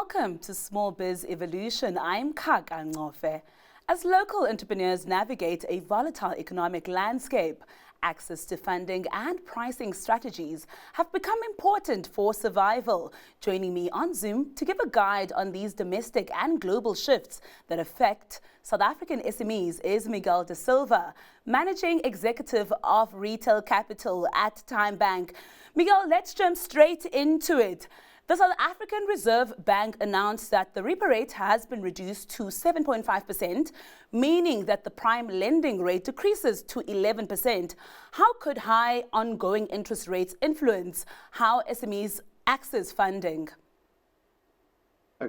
Welcome to Small Biz Evolution. I'm Kak Angofe. As local entrepreneurs navigate a volatile economic landscape, access to funding and pricing strategies have become important for survival. Joining me on Zoom to give a guide on these domestic and global shifts that affect South African SMEs is Miguel da Silva, Managing Executive of Retail Capital at TymeBank. Miguel, let's jump straight into it. The South African Reserve Bank announced that the repo rate has been reduced to 7.5%, meaning that the prime lending rate decreases to 11%. How could high ongoing interest rates influence how SMEs access funding?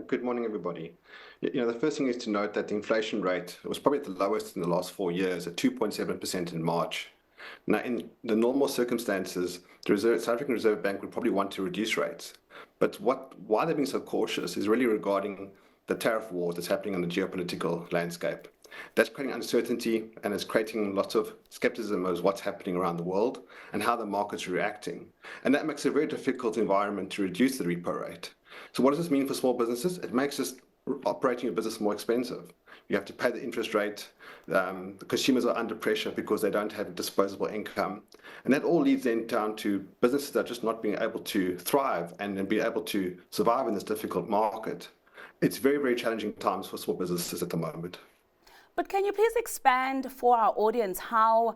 Good morning, everybody. The first thing is to note that the inflation rate was probably at the lowest in the last 4 years at 2.7% in March. Now, in the normal circumstances, the South African Reserve Bank would probably want to reduce rates. But why they're being so cautious is really regarding the tariff war that's happening on the geopolitical landscape. That's creating uncertainty and is creating lots of skepticism as what's happening around the world and how the market's reacting. And that makes it a very difficult environment to reduce the repo rate. So what does this mean for small businesses? It makes just operating a business more expensive. You have to pay the interest rate. The consumers are under pressure because they don't have disposable income. And that all leads then down to businesses that are just not being able to thrive and be able to survive in this difficult market. It's very, very challenging times for small businesses at the moment. But can you please expand for our audience how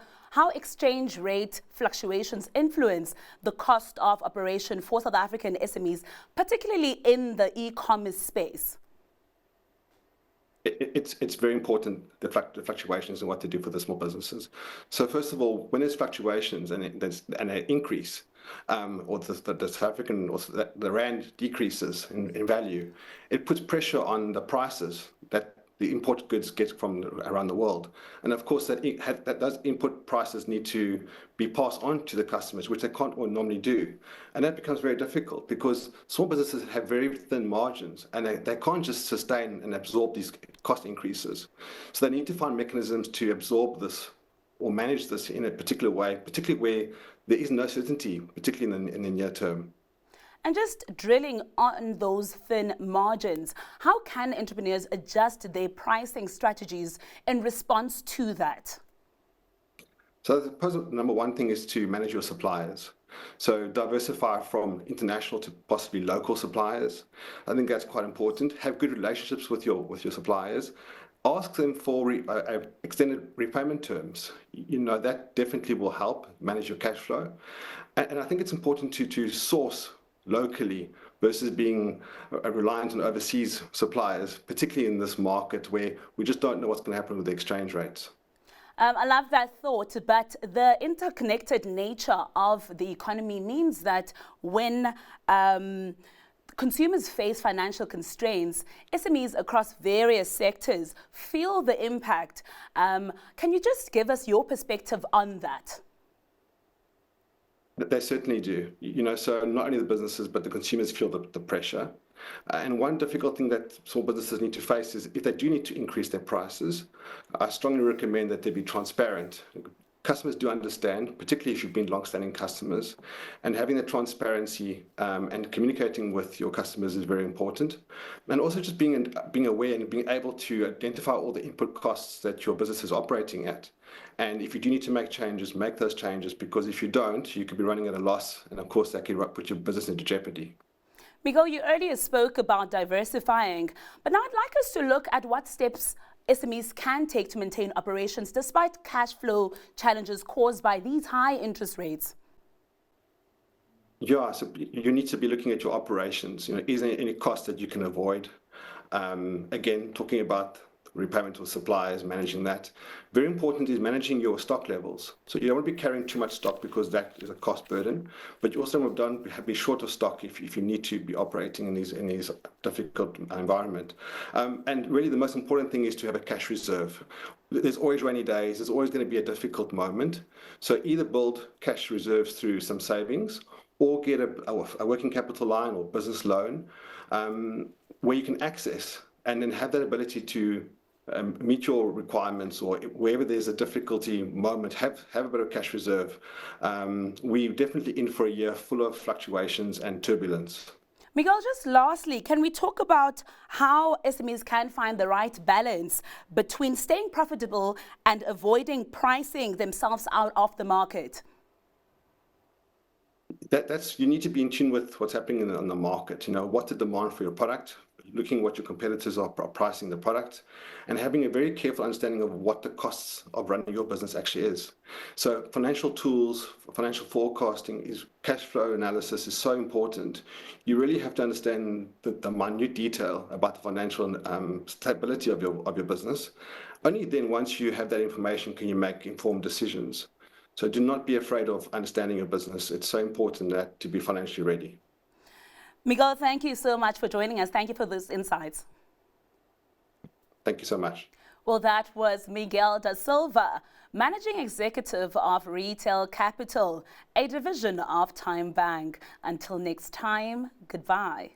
exchange rate fluctuations influence the cost of operation for South African SMEs, particularly in the e-commerce space? It's very important, the fluctuations and what they do for the small businesses. So first of all, when there's fluctuations and an increase, or the South African or the rand decreases in value, it puts pressure on the prices that the imported goods get from around the world. And of course, those input prices need to be passed on to the customers, which they can't normally do. And that becomes very difficult because small businesses have very thin margins and they can't just sustain and absorb these cost increases. So they need to find mechanisms to absorb this or manage this in a particular way, particularly where there is no certainty, particularly in the near term. And just drilling on those thin margins, how can entrepreneurs adjust their pricing strategies in response to that? So the number one thing is to manage your suppliers. So diversify from international to possibly local suppliers. I think that's quite important. Have good relationships with your suppliers. Ask them for extended repayment terms. That definitely will help manage your cash flow. And I think it's important to source locally versus being reliant on overseas suppliers, particularly in this market where we just don't know what's going to happen with the exchange rates. I love that thought, but the interconnected nature of the economy means that when consumers face financial constraints, SMEs across various sectors feel the impact. Can you just give us your perspective on that? They certainly do. So not only the businesses, but the consumers feel the pressure. And one difficult thing that small businesses need to face is if they do need to increase their prices, I strongly recommend that they be transparent. Customers do understand, particularly if you've been long-standing customers, and having the transparency and communicating with your customers is very important. And also just being aware and being able to identify all the input costs that your business is operating at. And if you do need to make changes, make those changes, because if you don't, you could be running at a loss, and of course that could put your business into jeopardy. Miguel, you earlier spoke about diversifying, but now I'd like us to look at what steps SMEs can take to maintain operations despite cash flow challenges caused by these high interest rates. Yeah, so you need to be looking at your operations. Is there any cost that you can avoid? Again, talking about repayment of suppliers, managing that. Very important is managing your stock levels. So you don't want to be carrying too much stock because that is a cost burden, but you also want to be short of stock if you need to be operating in these difficult environment. And really the most important thing is to have a cash reserve. There's always rainy days, there's always going to be a difficult moment. So either build cash reserves through some savings or get a working capital line or business loan where you can access and then have that ability to meet your requirements, or wherever there's a difficulty moment, have a bit of cash reserve. We're definitely in for a year full of fluctuations and turbulence. Miguel, just lastly, can we talk about how SMEs can find the right balance between staying profitable and avoiding pricing themselves out of the market? You need to be in tune with what's happening on the market. What's the demand for your product, looking at what your competitors are pricing the product, and having a very careful understanding of what the costs of running your business actually is. So financial tools, financial forecasting, cash flow analysis is so important. You really have to understand the minute detail about the financial stability of your business. Only then, once you have that information, can you make informed decisions. So do not be afraid of understanding your business. It's so important to be financially ready. Miguel, thank you so much for joining us. Thank you for those insights. Thank you so much. Well, that was Miguel da Silva, Managing Executive of Retail Capital, a division of TymeBank. Until next time, goodbye.